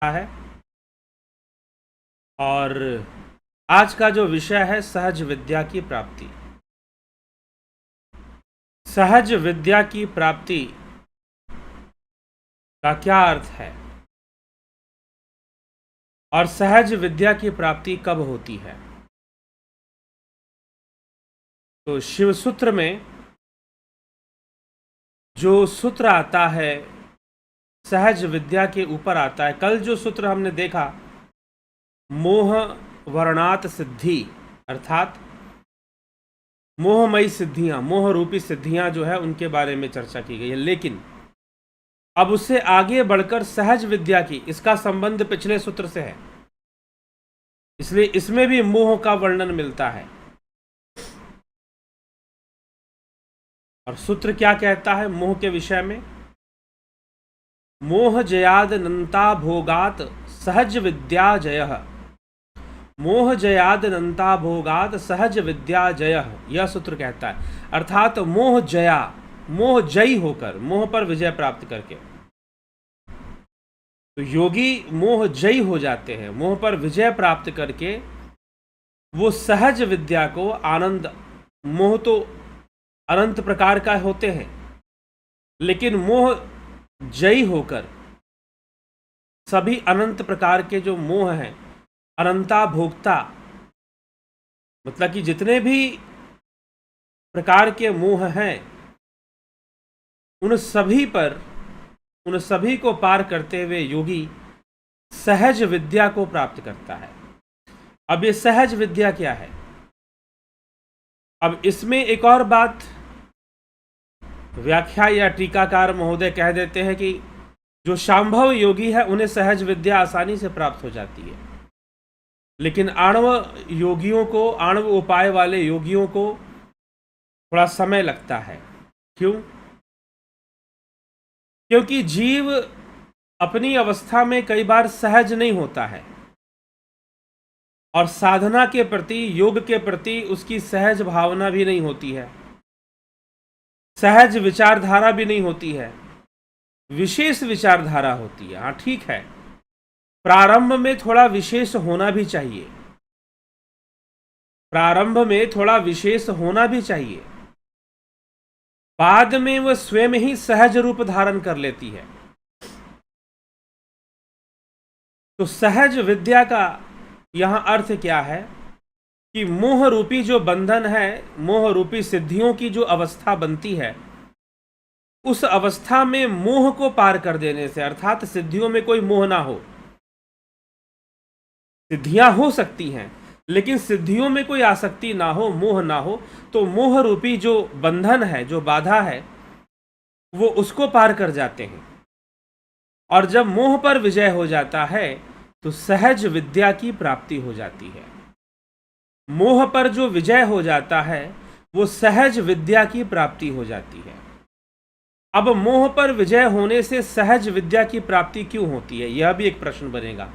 है। और आज का जो विषय है सहज विद्या की प्राप्ति। सहज विद्या की प्राप्ति का क्या अर्थ है और सहज विद्या की प्राप्ति कब होती है? तो शिव सूत्र में जो सूत्र आता है सहज विद्या के ऊपर आता है। कल जो सूत्र हमने देखा मोह वर्णात सिद्धि, अर्थात मोहमयी सिद्धियां, मोह रूपी सिद्धियां जो है उनके बारे में चर्चा की गई है। लेकिन अब उससे आगे बढ़कर सहज विद्या की, इसका संबंध पिछले सूत्र से है, इसलिए इसमें भी मोह का वर्णन मिलता है। और सूत्र क्या कहता है मोह के विषय में? मोह जयाद नंता भोगात सहज विद्या जयः। मोह जयाद नंता भोगात सहज विद्या जयः, यह सूत्र कहता है। अर्थात मोह जया, मोह जयी होकर, मोह पर विजय प्राप्त करके। तो योगी मोह जयी हो जाते हैं, मोह पर विजय प्राप्त करके वो सहज विद्या को आनंद, मोह तो अनंत प्रकार का होते हैं, लेकिन मोह जयी होकर सभी अनंत प्रकार के जो मोह हैं, अनंता भोक्ता, मतलब कि जितने भी प्रकार के मोह हैं उन सभी को पार करते हुए योगी सहज विद्या को प्राप्त करता है। अब ये सहज विद्या क्या है? अब इसमें एक और बात व्याख्या या टीकाकार महोदय कह देते हैं कि जो शांभव योगी है उन्हें सहज विद्या आसानी से प्राप्त हो जाती है, लेकिन आणव योगियों को, आणव उपाय वाले योगियों को थोड़ा समय लगता है। क्यों? क्योंकि जीव अपनी अवस्था में कई बार सहज नहीं होता है और साधना के प्रति, योग के प्रति उसकी सहज भावना भी नहीं होती है, सहज विचारधारा भी नहीं होती है, विशेष विचारधारा होती है। हाँ ठीक है, प्रारंभ में थोड़ा विशेष होना भी चाहिए, प्रारंभ में थोड़ा विशेष होना भी चाहिए, बाद में वह स्वयं ही सहज रूप धारण कर लेती है। तो सहज विद्या का यहां अर्थ क्या है कि मोह रूपी जो बंधन है, मोह रूपी सिद्धियों की जो अवस्था बनती है, उस अवस्था में मोह को पार कर देने से, अर्थात सिद्धियों में कोई मोह ना हो। सिद्धियां हो सकती हैं लेकिन सिद्धियों में कोई आसक्ति ना हो, मोह ना हो, तो मोह रूपी जो बंधन है, जो बाधा है, वो उसको पार कर जाते हैं। और जब मोह पर विजय हो जाता है तो सहज विद्या की प्राप्ति हो जाती है। मोह पर जो विजय हो जाता है वो सहज विद्या की प्राप्ति हो जाती है। अब मोह पर विजय होने से सहज विद्या की प्राप्ति क्यों होती है, यह भी एक प्रश्न बनेगा।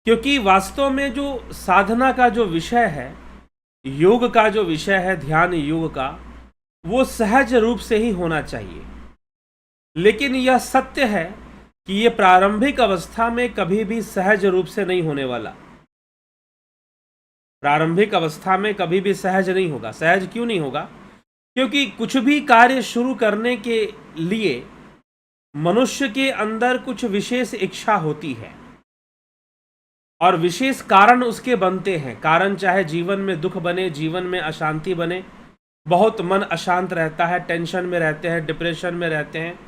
क्योंकि वास्तव में जो साधना का जो विषय है, योग का जो विषय है, ध्यान योग का, वो सहज रूप से ही होना चाहिए। लेकिन यह सत्य है कि ये प्रारंभिक अवस्था में कभी भी सहज रूप से नहीं होने वाला। प्रारंभिक अवस्था में कभी भी सहज नहीं होगा। सहज क्यों नहीं होगा? क्योंकि कुछ भी कार्य शुरू करने के लिए मनुष्य के अंदर कुछ विशेष इच्छा होती है और विशेष कारण उसके बनते हैं। कारण चाहे जीवन में दुख बने, जीवन में अशांति बने, बहुत मन अशांत रहता है, टेंशन में रहते हैं, डिप्रेशन में रहते हैं,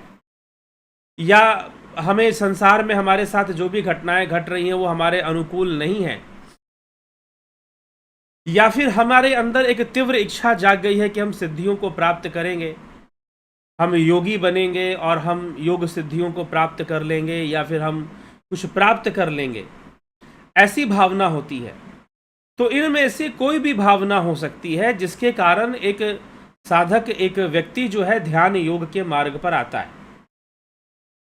या हमें संसार में हमारे साथ जो भी घटनाएं घट रही हैं वो हमारे अनुकूल नहीं है, या फिर हमारे अंदर एक तीव्र इच्छा जाग गई है कि हम सिद्धियों को प्राप्त करेंगे, हम योगी बनेंगे और हम योग सिद्धियों को प्राप्त कर लेंगे, या फिर हम कुछ प्राप्त कर लेंगे, ऐसी भावना होती है। तो इनमें से कोई भी भावना हो सकती है जिसके कारण एक साधक, एक व्यक्ति जो है ध्यान योग के मार्ग पर आता है।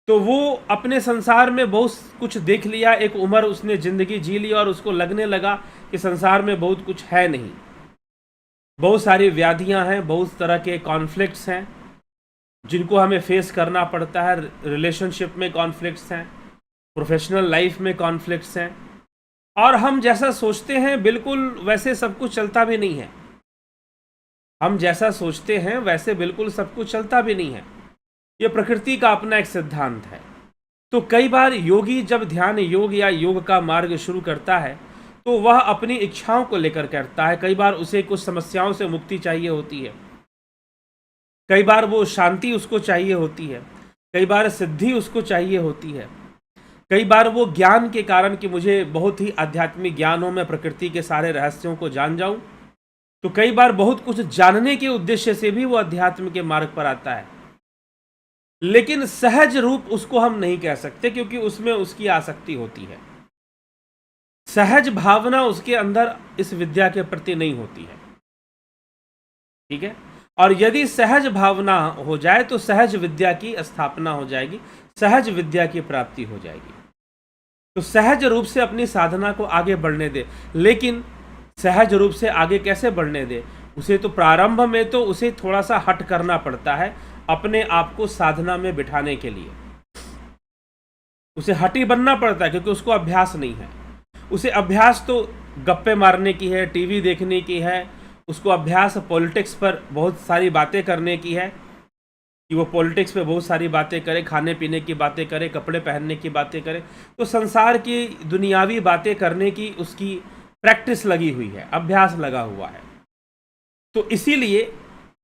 तो वो अपने संसार में बहुत कुछ देख लिया, एक उम्र उसने जिंदगी जी ली और उसको लगने लगा कि संसार में बहुत कुछ है नहीं, बहुत सारी व्याधियां हैं, बहुत तरह के कॉन्फ्लिक्ट्स हैं, जिनको हमें फेस करना पड़ता है। रिलेशनशिप में कॉन्फ्लिक्ट्स हैं, प्रोफेशनल लाइफ में कॉन्फ्लिक्ट्स हैं, और हम जैसा सोचते हैं बिल्कुल वैसे सब कुछ चलता भी नहीं है। हम जैसा सोचते हैं वैसे बिल्कुल सब कुछ चलता भी नहीं है। ये प्रकृति का अपना एक सिद्धांत है। तो कई बार योगी जब ध्यान योग या योग का मार्ग शुरू करता है तो वह अपनी इच्छाओं को लेकर करता है। कई बार उसे कुछ समस्याओं से मुक्ति चाहिए होती है, कई बार वो शांति उसको चाहिए होती है, कई बार सिद्धि उसको चाहिए होती है, कई बार वो ज्ञान के कारण कि मुझे बहुत ही आध्यात्मिक ज्ञान हो, मैं प्रकृति के सारे रहस्यों को जान जाऊं। तो कई बार बहुत कुछ जानने के उद्देश्य से भी वो अध्यात्म के मार्ग पर आता है, लेकिन सहज रूप उसको हम नहीं कह सकते क्योंकि उसमें उसकी आसक्ति होती है। सहज भावना उसके अंदर इस विद्या के प्रति नहीं होती है। ठीक है। और यदि सहज भावना हो जाए तो सहज विद्या की स्थापना हो जाएगी, सहज विद्या की प्राप्ति हो जाएगी। तो सहज रूप से अपनी साधना को आगे बढ़ने दे। लेकिन सहज रूप से आगे कैसे बढ़ने दे? उसे तो प्रारंभ में तो उसे थोड़ा सा हट करना पड़ता है अपने आप को साधना में बिठाने के लिए। उसे हटी बनना पड़ता है क्योंकि उसको अभ्यास नहीं है। उसे अभ्यास तो गप्पे मारने की है, टीवी देखने की है, उसको अभ्यास पॉलिटिक्स पर बहुत सारी बातें करने की है कि वो पॉलिटिक्स पे बहुत सारी बातें करे, खाने पीने की बातें करे, कपड़े पहनने की बातें करे। तो संसार की दुनियावी बातें करने की उसकी प्रैक्टिस लगी हुई है, अभ्यास लगा हुआ है। तो इसीलिए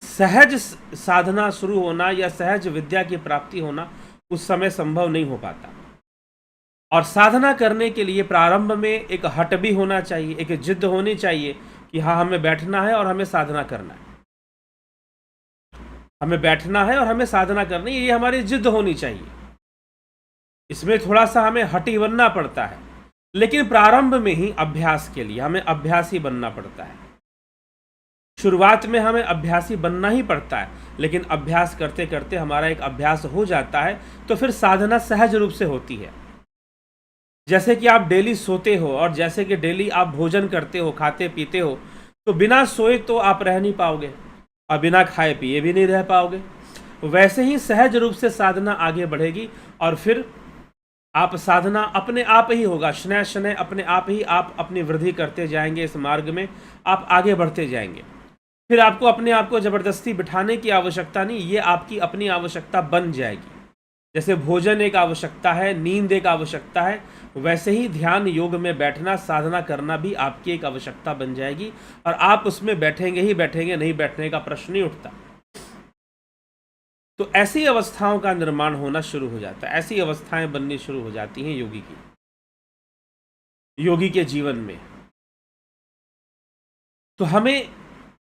सहज साधना शुरू होना या सहज विद्या की प्राप्ति होना उस समय संभव नहीं हो पाता। और साधना करने के लिए प्रारंभ में एक हट भी होना चाहिए, एक जिद होनी चाहिए कि हाँ हमें बैठना है और हमें साधना करना है, हमें बैठना है और हमें साधना करनी है, ये हमारी जिद होनी चाहिए। इसमें थोड़ा सा हमें हटी बनना पड़ता है, लेकिन प्रारंभ में ही अभ्यास के लिए हमें अभ्यासी बनना पड़ता है। शुरुआत में हमें अभ्यासी बनना ही पड़ता है, लेकिन अभ्यास करते करते हमारा एक अभ्यास हो जाता है तो फिर साधना सहज रूप से होती है। जैसे कि आप डेली सोते हो और जैसे कि डेली आप भोजन करते हो, खाते पीते हो, तो बिना सोए तो आप रह नहीं पाओगे और बिना खाए पिए भी नहीं रह पाओगे। वैसे ही सहज रूप से साधना आगे बढ़ेगी और फिर आप साधना अपने आप ही होगा, शनय शनय अपने आप ही आप अपनी वृद्धि करते जाएंगे। इस मार्ग में आप आगे बढ़ते जाएंगे। फिर आपको अपने आप को जबरदस्ती बिठाने की आवश्यकता नहीं, ये आपकी अपनी आवश्यकता बन जाएगी। जैसे भोजन एक आवश्यकता है, नींद एक आवश्यकता है, वैसे ही ध्यान योग में बैठना, साधना करना भी आपकी एक आवश्यकता बन जाएगी और आप उसमें बैठेंगे ही बैठेंगे, नहीं बैठने का प्रश्न नहीं उठता। तो ऐसी अवस्थाओं का निर्माण होना शुरू हो जाता है, ऐसी अवस्थाएं बननी शुरू हो जाती हैं योगी के जीवन में। तो हमें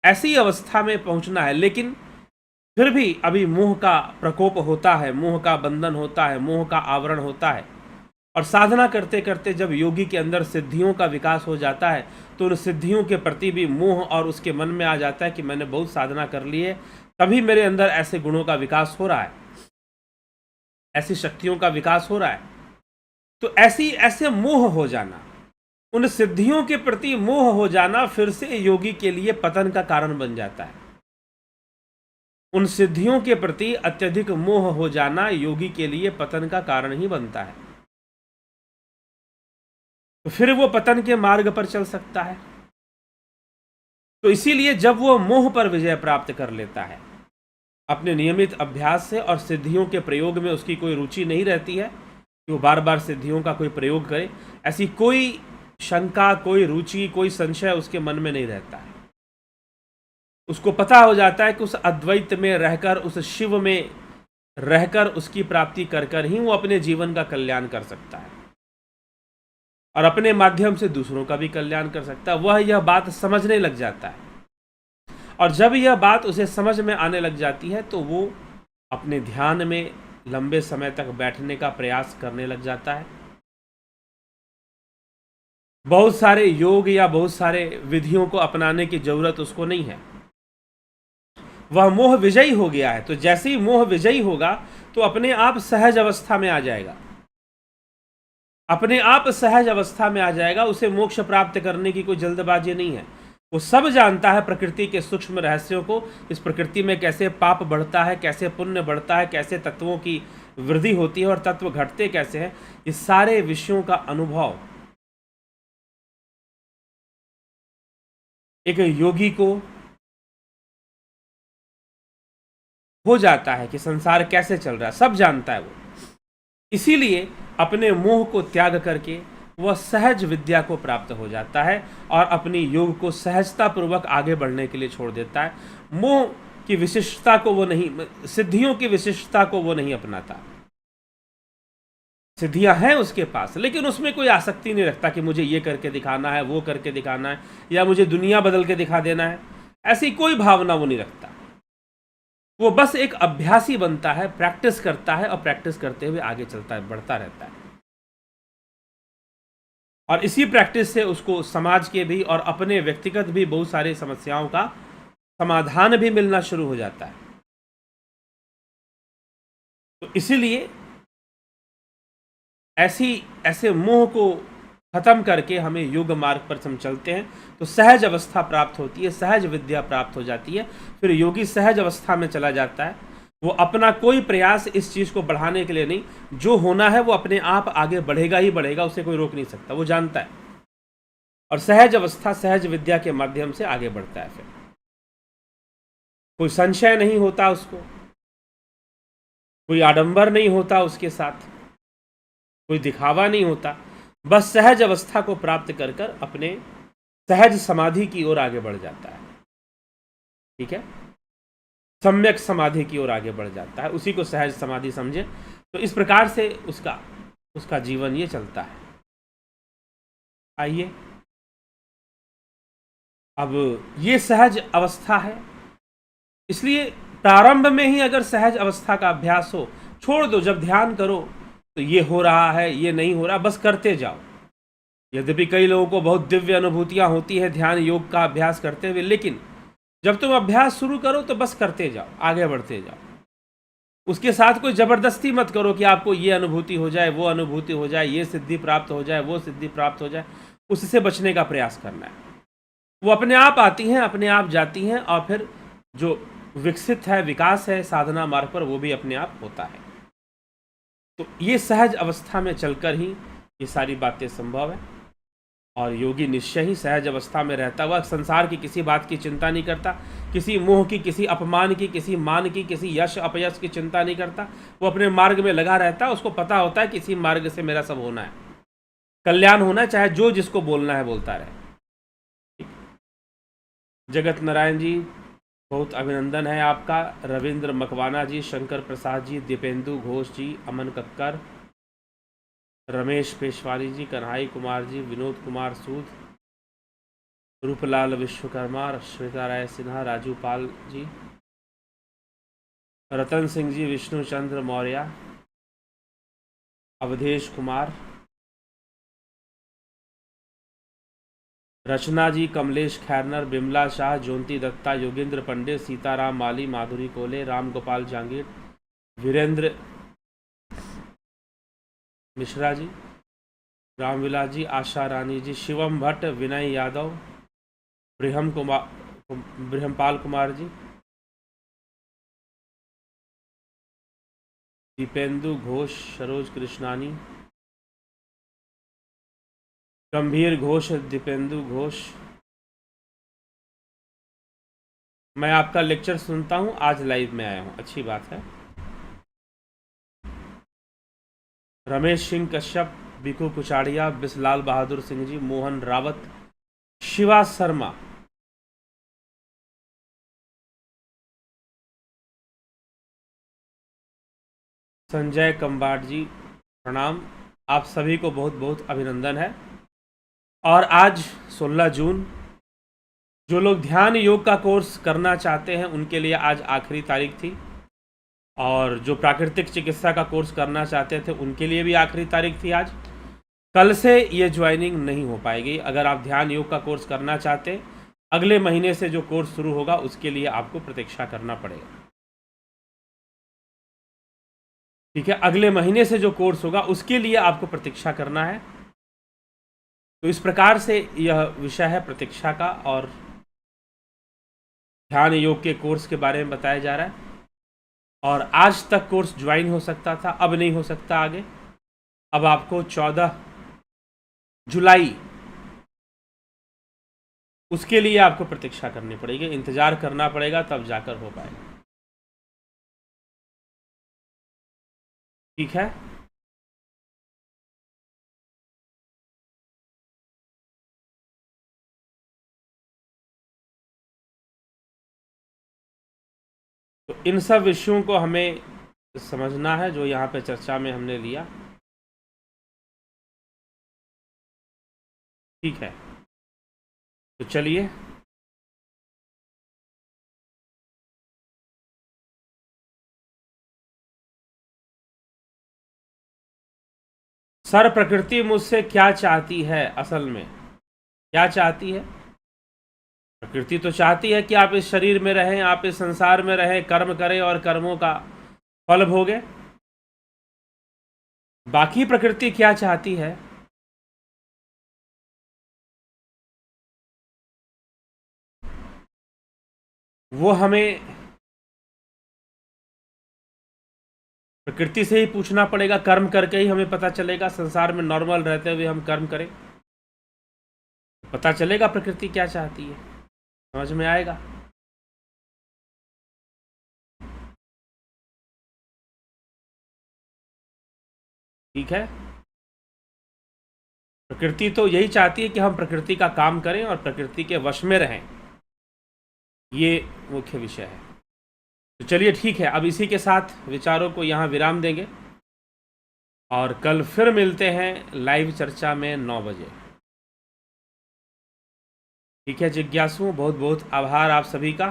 ऐसी अवस्था में पहुंचना है, लेकिन फिर भी अभी मोह का प्रकोप होता है, मोह का बंधन होता है, मोह का आवरण होता है। और साधना करते करते जब योगी के अंदर सिद्धियों का विकास हो जाता है तो उन सिद्धियों के प्रति भी मोह और उसके मन में आ जाता है कि मैंने बहुत साधना कर ली है, तभी मेरे अंदर ऐसे गुणों का विकास हो रहा है, ऐसी शक्तियों का विकास हो रहा है। तो ऐसे मोह हो जाना, उन सिद्धियों के प्रति मोह हो जाना फिर से योगी के लिए पतन का कारण बन जाता है। उन सिद्धियों के प्रति अत्यधिक मोह हो जाना योगी के लिए पतन का कारण ही बनता है। तो फिर वो पतन के मार्ग पर चल सकता है। तो इसीलिए जब वो मोह पर विजय प्राप्त कर लेता है, अपने नियमित अभ्यास से और सिद्धियों के प्रयोग में उसकी कोई रुचि नहीं रहती है कि वो बार बार सिद्धियों का कोई प्रयोग करे, ऐसी कोई शंका, कोई रुचि, कोई संशय उसके मन में नहीं रहता है। उसको पता हो जाता है कि उस अद्वैत में रहकर, उस शिव में रहकर उसकी प्राप्ति कर कर ही वो अपने जीवन का कल्याण कर सकता है और अपने माध्यम से दूसरों का भी कल्याण कर सकता है। वह यह बात समझने लग जाता है और जब यह बात उसे समझ में आने लग जाती है तो वो अपने ध्यान में लंबे समय तक बैठने का प्रयास करने लग जाता है। बहुत सारे योग या बहुत सारे विधियों को अपनाने की जरूरत उसको नहीं है, वह मोह विजयी हो गया है। तो जैसे ही मोह विजयी होगा तो अपने आप सहज अवस्था में आ जाएगा, अपने आप सहज अवस्था में आ जाएगा। उसे मोक्ष प्राप्त करने की कोई जल्दबाजी नहीं है। वो सब जानता है प्रकृति के सूक्ष्म रहस्यों को, इस प्रकृति में कैसे पाप बढ़ता है, कैसे पुण्य बढ़ता है, कैसे तत्वों की वृद्धि होती है और तत्व घटते कैसे हैं। इस सारे विषयों का अनुभव एक योगी को हो जाता है कि संसार कैसे चल रहा है, सब जानता है वो। इसीलिए अपने मोह को त्याग करके वह सहज विद्या को प्राप्त हो जाता है और अपनी योग को सहजता पूर्वक आगे बढ़ने के लिए छोड़ देता है। मोह की विशिष्टता को वो नहीं, सिद्धियों की विशिष्टता को वो नहीं अपनाता। सिद्धियां हैं उसके पास, लेकिन उसमें कोई आसक्ति नहीं रखता कि मुझे ये करके दिखाना है, वो करके दिखाना है, या मुझे दुनिया बदल के दिखा देना है। ऐसी कोई भावना वो नहीं रखता। वो बस एक अभ्यासी बनता है, प्रैक्टिस करता है और प्रैक्टिस करते हुए आगे चलता है, बढ़ता रहता है। और इसी प्रैक्टिस से उसको समाज के भी और अपने व्यक्तिगत भी बहुत सारी समस्याओं का समाधान भी मिलना शुरू हो जाता है। तो इसीलिए ऐसे मोह को खत्म करके हमें योग मार्ग पर हम चलते हैं तो सहज अवस्था प्राप्त होती है, सहज विद्या प्राप्त हो जाती है। फिर योगी सहज अवस्था में चला जाता है। वो अपना कोई प्रयास इस चीज़ को बढ़ाने के लिए नहीं, जो होना है वो अपने आप आगे बढ़ेगा ही बढ़ेगा, उसे कोई रोक नहीं सकता, वो जानता है। और सहज अवस्था सहज विद्या के माध्यम से आगे बढ़ता है। फिर कोई संशय नहीं होता उसको, कोई आडंबर नहीं होता उसके साथ, कोई दिखावा नहीं होता। बस सहज अवस्था को प्राप्त कर कर अपने सहज समाधि की ओर आगे बढ़ जाता है। ठीक है, सम्यक समाधि की ओर आगे बढ़ जाता है, उसी को सहज समाधि समझे। तो इस प्रकार से उसका जीवन ये चलता है। आइए, अब ये सहज अवस्था है, इसलिए प्रारंभ में ही अगर सहज अवस्था का अभ्यास हो, छोड़ दो। जब ध्यान करो तो ये हो रहा है, ये नहीं हो रहा, बस करते जाओ। यद्यपि कई लोगों को बहुत दिव्य अनुभूतियां होती है ध्यान योग का अभ्यास करते हुए, लेकिन जब तुम अभ्यास शुरू करो तो बस करते जाओ, आगे बढ़ते जाओ। उसके साथ कोई जबरदस्ती मत करो कि आपको ये अनुभूति हो जाए, वो अनुभूति हो जाए, ये सिद्धि प्राप्त हो जाए, वो सिद्धि प्राप्त हो जाए। उससे बचने का प्रयास करना है। वो अपने आप आती हैं, अपने आप जाती हैं, और फिर जो विकसित है, विकास है साधना मार्ग पर, वो भी अपने आप होता है। तो ये सहज अवस्था में चलकर ही ये सारी बातें संभव है। और योगी निश्चय ही सहज अवस्था में रहता हुआ संसार की किसी बात की चिंता नहीं करता, किसी मोह की, किसी अपमान की, किसी मान की, किसी यश अपयश की चिंता नहीं करता। वो अपने मार्ग में लगा रहता है। उसको पता होता है कि इसी मार्ग से मेरा सब होना है, कल्याण होना है, चाहे जो जिसको बोलना है बोलता रहे। जगत नारायण जी, बहुत अभिनंदन है आपका। रविंद्र मकवाना जी, शंकर प्रसाद जी, दीपेंदु घोष जी, अमन कक्कर, रमेश पेशवारी जी, कन्हाई कुमार जी, विनोद कुमार सूद, रूपलाल विश्वकर्मा, श्वेता राय सिन्हा, राजू पाल जी, रतन सिंह जी, विष्णु चंद्र मौर्य, अवधेश कुमार, रचना जी, कमलेश खैरनर, बिमला शाह, ज्योति दत्ता, योगेंद्र पंडित, सीताराम माली, माधुरी कोले, राम गोपाल जांगीर, वीरेंद्र मिश्रा जी, रामविलास जी, आशा रानी जी, शिवम भट्ट, विनय यादव, बृहमपाल कुमार जी, दीपेंदु घोष, सरोज कृष्णानी, गंभीर घोष, दीपेंदु घोष। मैं आपका लेक्चर सुनता हूं, आज लाइव में आया हूं, अच्छी बात है। रमेश सिंह कश्यप, बिकू कुचाड़िया, बिसलाल बहादुर सिंह जी, मोहन रावत, शिवा शर्मा, संजय कंबाट जी, प्रणाम। आप सभी को बहुत बहुत अभिनंदन है। और आज 16 जून, जो लोग ध्यान योग का कोर्स करना चाहते हैं उनके लिए आज आखिरी तारीख थी, और जो प्राकृतिक चिकित्सा का कोर्स करना चाहते थे उनके लिए भी आखिरी तारीख थी आज। कल से ये ज्वाइनिंग नहीं हो पाएगी। अगर आप ध्यान योग का कोर्स करना चाहते, अगले महीने से जो कोर्स शुरू होगा उसके लिए आपको प्रतीक्षा करना पड़ेगा। ठीक है, अगले महीने से जो कोर्स होगा उसके लिए आपको प्रतीक्षा करना है। तो इस प्रकार से यह विषय है प्रतीक्षा का, और ध्यान योग के कोर्स के बारे में बताया जा रहा है। और आज तक कोर्स ज्वाइन हो सकता था, अब नहीं हो सकता आगे। अब आपको 14 जुलाई उसके लिए आपको प्रतीक्षा करनी पड़ेगी, इंतज़ार करना पड़ेगा, तब जाकर हो पाएगा। ठीक है। तो इन सब विषयों को हमें समझना है जो यहाँ पे चर्चा में हमने लिया। ठीक है, तो चलिए सर, प्रकृति मुझसे क्या चाहती है? असल में क्या चाहती है? प्रकृति तो चाहती है कि आप इस शरीर में रहें, आप इस संसार में रहें, कर्म करें और कर्मों का फल भोगें। बाकी प्रकृति क्या चाहती है? वो हमें प्रकृति से ही पूछना पड़ेगा। कर्म करके ही हमें पता चलेगा। संसार में नॉर्मल रहते हुए हम कर्म करें, पता चलेगा प्रकृति क्या चाहती है, समझ में आएगा। ठीक है। प्रकृति तो यही चाहती है कि हम प्रकृति का काम करें और प्रकृति के वश में रहें, ये मुख्य विषय है। तो चलिए ठीक है, अब इसी के साथ विचारों को यहाँ विराम देंगे और कल फिर मिलते हैं लाइव चर्चा में 9 बजे। ठीक है जिज्ञासुओं, बहुत बहुत आभार आप सभी का।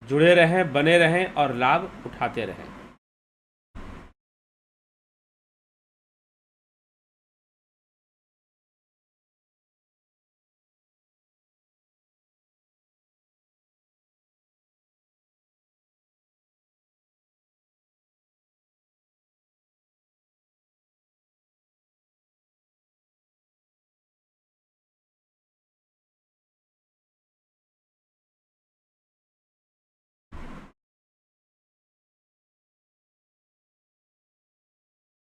जुड़े रहें, बने रहें और लाभ उठाते रहें।